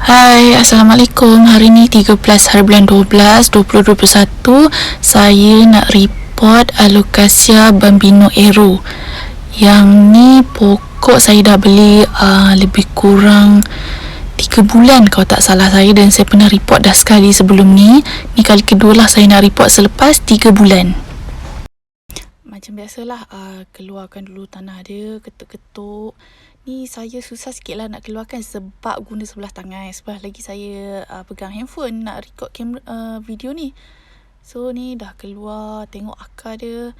Hai, Assalamualaikum. Hari ni 13 hari bulan 12, 2021. Saya nak report Alocasia Bambino Aero. Yang ni pokok saya dah beli lebih kurang 3 bulan kalau tak salah saya, dan saya pernah report dah sekali sebelum ni. Ni kali kedua lah saya nak report selepas 3 bulan. Macam biasalah, keluarkan dulu tanah dia, ketuk-ketuk. Ni saya susah sikit lah nak keluarkan sebab guna sebelah tangan. Sebelah lagi saya pegang handphone nak record kamera, video ni. So ni dah keluar, tengok akar dia.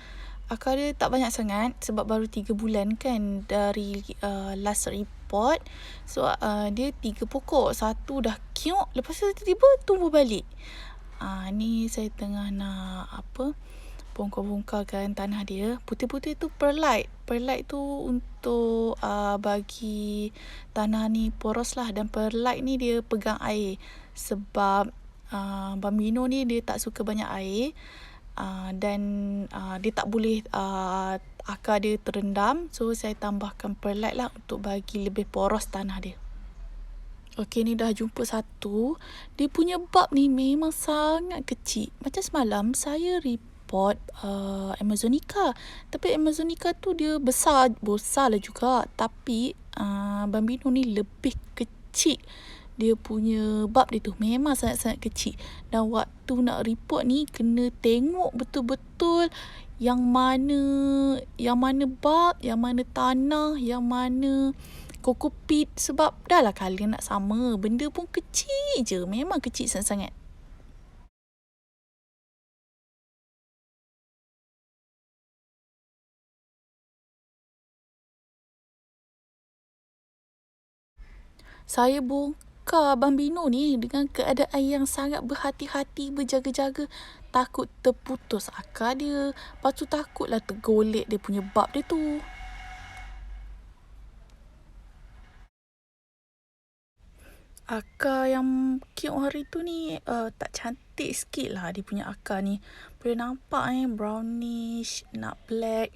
Akar dia tak banyak sangat sebab baru 3 bulan kan dari last report. So dia 3 pokok, satu dah kiok, lepas tu tiba-tiba tumbuh balik. Ni saya tengah nak bongkar-bongkarkan tanah dia. Putih-putih tu perlite. Perlite tu untuk bagi tanah ni poros lah. Dan perlite ni dia pegang air. Sebab Bambino ni dia tak suka banyak air. Dan dia tak boleh akar dia terendam. So saya tambahkan perlite lah untuk bagi lebih poros tanah dia. Okey, ni dah jumpa satu. Dia punya bulb ni memang sangat kecil. Macam semalam saya report Amazonica. Tapi Amazonica tu dia besar lah juga. Tapi Bambino ni lebih kecil. Dia punya bulb dia tu memang sangat-sangat kecil. Dan waktu nak report ni kena tengok betul-betul yang mana bulb, yang mana tanah, yang mana kokopit. Sebab dah lah kalian nak sama, benda pun kecil je, memang kecil sangat-sangat. Saya bongkar Bambino ni dengan keadaan yang sangat berhati-hati, berjaga-jaga. Takut terputus akar dia. Lepas tu takutlah tergolek dia punya bulb dia tu. Akar yang kiok hari tu ni tak cantik sikit lah dia punya akar ni. Boleh nampak brownish, nak black.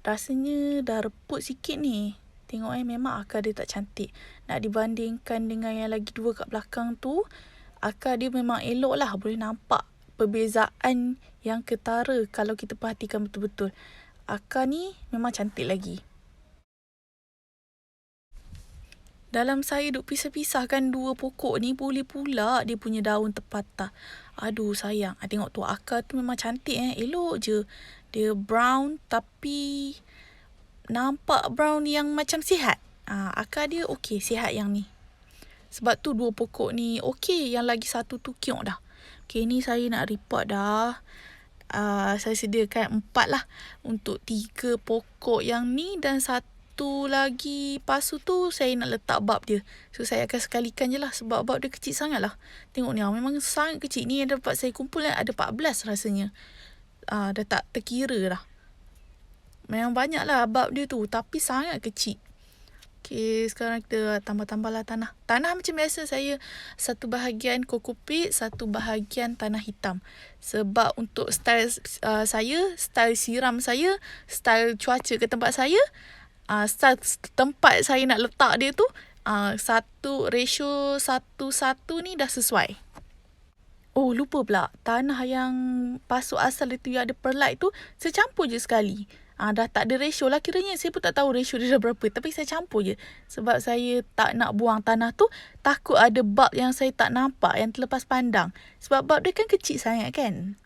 Rasanya dah reput sikit ni. Tengok memang akar dia tak cantik. Nak dibandingkan dengan yang lagi dua kat belakang tu, akar dia memang elok lah. Boleh nampak perbezaan yang ketara kalau kita perhatikan betul-betul. Akar ni memang cantik lagi. Dalam saya duk pisah-pisahkan dua pokok ni, boleh pula dia punya daun terpatah. Aduh sayang. Tengok tu akar tu memang cantik elok je. Dia brown tapi nampak brown yang macam sihat. Akar dia okey, sihat yang ni. Sebab tu dua pokok ni okey, yang lagi satu tu kiok dah. Okey, ni saya nak report dah. Saya sediakan 4 lah untuk 3 pokok yang ni, dan satu lagi pasu tu saya nak letak bulb dia. So saya akan sekalikan je lah sebab bulb dia kecil sangat lah. Tengok ni memang sangat kecil. Ni yang dapat saya kumpul ada 14 rasanya. Dah tak terkira dah. Memang banyak lah bulb dia tu, tapi sangat kecil. Okey, sekarang kita tambah-tambah lah tanah. Tanah macam biasa saya, satu bahagian kokopit, satu bahagian tanah hitam. Sebab untuk style saya, style siram saya, style cuaca ke tempat saya, style tempat saya nak letak dia tu, satu ratio 1:1 ni dah sesuai. Oh, lupa pula. Tanah yang pasuk asal itu yang ada perlite tu, saya campur je sekali. Dah tak ada ratio lah kiranya. Saya pun tak tahu ratio dia dah berapa. Tapi saya campur je. Sebab saya tak nak buang tanah tu. Takut ada bulb yang saya tak nampak, yang terlepas pandang. Sebab bulb dia kan kecil sangat kan.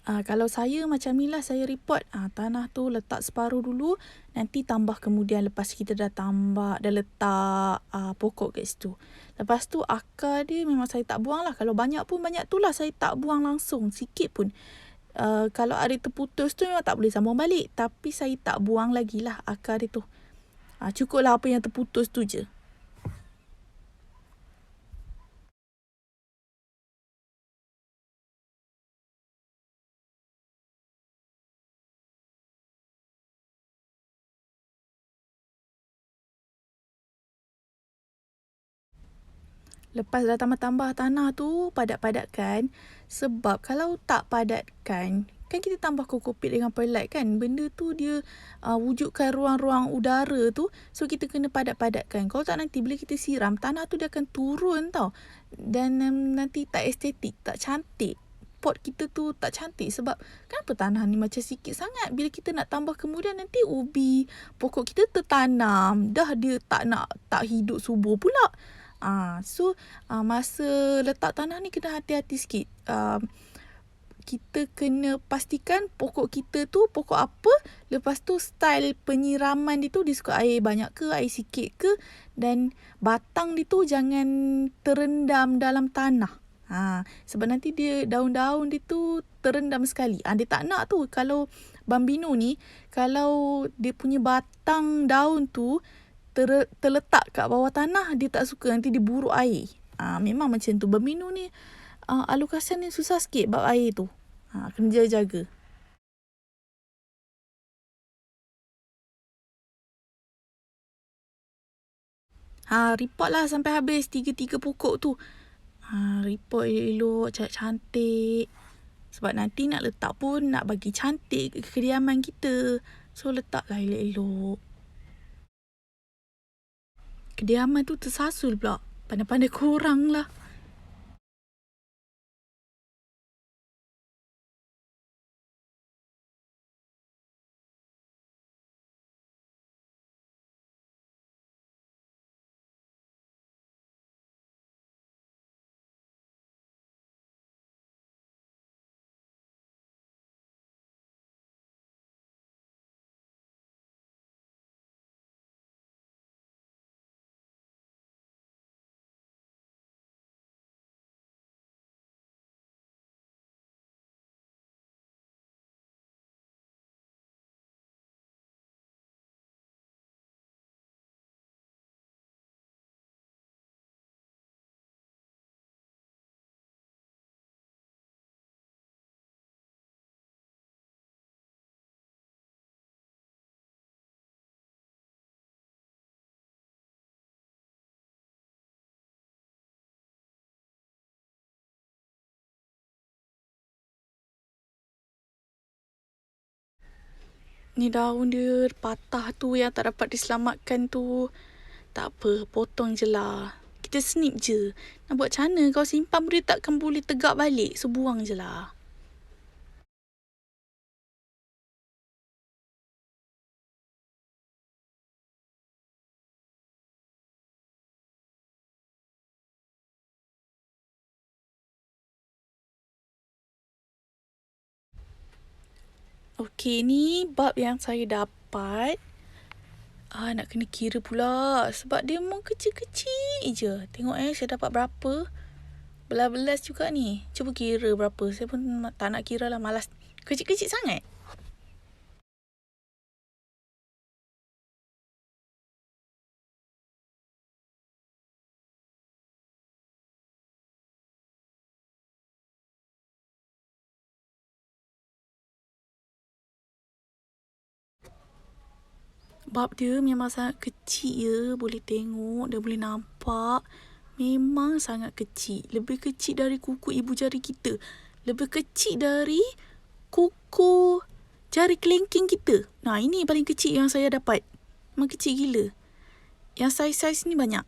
Kalau saya macam ni lah saya report. Tanah tu letak separuh dulu. Nanti tambah kemudian lepas kita dah tambah, dah letak pokok kat situ. Lepas tu akar dia memang saya tak buang lah. Kalau banyak pun banyak tu lah, saya tak buang langsung. Sikit pun. Kalau ada terputus tu memang tak boleh sambung balik. Tapi saya tak buang lagi lah akar dia tu. Cukup lah apa yang terputus tu je. Lepas dah tambah-tambah tanah tu, padat-padatkan. Sebab kalau tak padatkan, kan kita tambah kokopit dengan perlite kan. Benda tu dia wujudkan ruang-ruang udara tu. So kita kena padat-padatkan. Kalau tak nanti bila kita siram, tanah tu dia akan turun tau. Dan nanti tak estetik, tak cantik. Pot kita tu tak cantik sebab kenapa tanah ni macam sikit sangat. Bila kita nak tambah kemudian nanti ubi pokok kita tertanam. Dah dia tak hidup subur pula. Masa letak tanah ni kena hati-hati sikit. Kita kena pastikan pokok kita tu pokok apa. Lepas tu style penyiraman dia tu dia suka air banyak ke, air sikit ke. Dan batang dia tu jangan terendam dalam tanah. Sebab nanti dia daun-daun dia tu terendam sekali. Dia tak nak tu. Kalau bambino ni, kalau dia punya batang daun tu terletak kat bawah tanah, dia tak suka, nanti dia buruk air. Memang macam tu. Bambino ni alokasian ni susah sikit bab air tu. Kena jaga-jaga. Repot lah sampai habis 3 pokok tu. Repot elok-elok, cantik-cantik. Sebab nanti nak letak pun nak bagi cantik ke kediaman kita. So letaklah elok-elok. Kediaman tu tersasul pula. Pandai-pandai korang lah. Ni daun dia patah tu yang tak dapat diselamatkan tu. Tak apa, potong je lah. Kita snip je. Nak buat macam mana? Kau simpan pun dia takkan boleh tegak balik. So buang je lah. Okey, ni bab yang saya dapat. Nak kena kira pula. Sebab dia memang kecil-kecil je. Tengok saya dapat berapa. Belas-belas juga ni. Cuba kira berapa. Saya pun tak nak kira lah, malas. Kecil-kecil sangat. Bab dia memang sangat kecil ya. Boleh tengok, dah boleh nampak. Memang sangat kecil. Lebih kecil dari kuku ibu jari kita. Lebih kecil dari kuku jari kelingking kita. Ini paling kecil yang saya dapat. Memang kecil gila. Yang saiz-saiz ni banyak.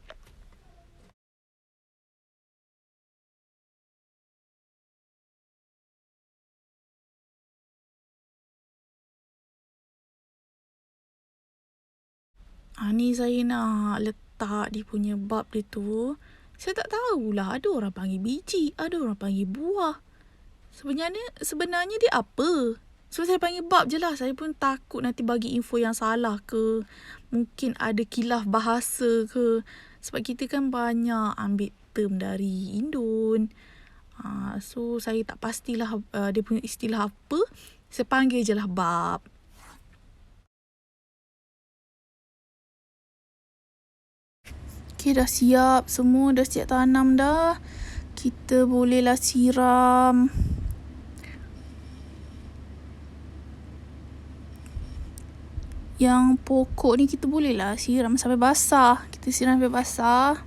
Ni saya nak letak dia punya bab dia tu. Saya tak tahulah. Ada orang panggil biji. Ada orang panggil buah. Sebenarnya dia apa? So saya panggil bab je lah. Saya pun takut nanti bagi info yang salah ke. Mungkin ada khilaf bahasa ke. Sebab kita kan banyak ambil term dari Indon. So saya tak pastilah dia punya istilah apa. Saya panggil je lah bab. Okay, dah siap. Semua dah siap tanam dah. Kita bolehlah siram. Yang pokok ni kita bolehlah siram sampai basah. Kita siram sampai basah.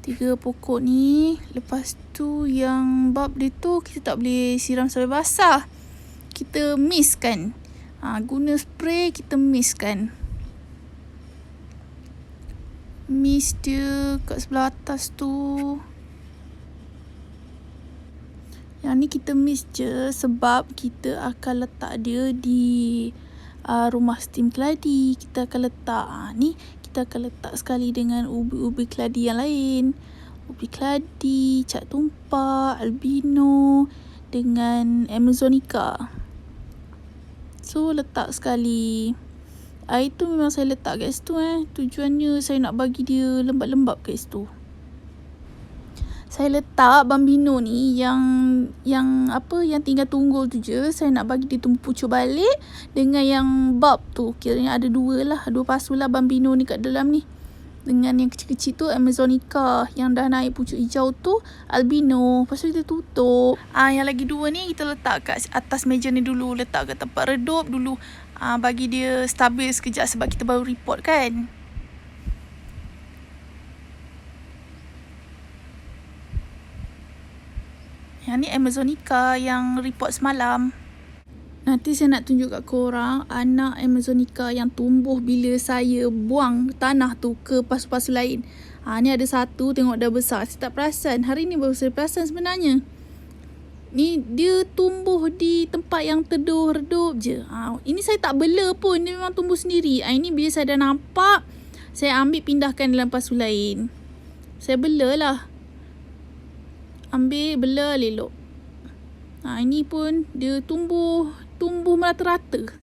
3 pokok ni. Lepas tu yang bulb dia tu kita tak boleh siram sampai basah. Kita mist kan. Guna spray kita mist kan. Mist dia kat sebelah atas tu. Yang ni kita mist je sebab kita akan letak dia di rumah steam keladi. Kita akan letak ni kita akan letak sekali dengan ubi-ubi keladi yang lain. Ubi keladi, cat tumpah, albino dengan amazonica. So letak sekali. Air tu memang saya letak kat situ Tujuannya saya nak bagi dia lembab-lembab kat situ. Saya letak bambino ni yang tinggal tunggul tu je. Saya nak bagi dia tumbuh pucuk balik dengan yang bulb tu. Kiranya ada 2 pasu lah bambino ni kat dalam ni. Dengan yang kecil-kecil tu amazonica, yang dah naik pucuk hijau tu albino. Lepas tu kita tutup. Yang lagi 2 ni kita letak kat atas meja ni dulu. Letak kat tempat redup dulu. Bagi dia stabil sekejap sebab kita baru report kan. Yang ni amazonica yang report semalam. Nanti saya nak tunjuk kat korang anak amazonica yang tumbuh bila saya buang tanah tu ke pasu-pasu lain. Ni ada 1, tengok dah besar. Saya tak perasan. Hari ni baru saya perasan sebenarnya. Ni dia tumbuh di tempat yang teduh redup je. Ini saya tak bela pun. Dia memang tumbuh sendiri. Ini bila saya dah nampak, saya ambil pindahkan dalam pasu lain. Saya bela lah. Ambil, bela, lelok. Ini pun dia tumbuh merata-rata.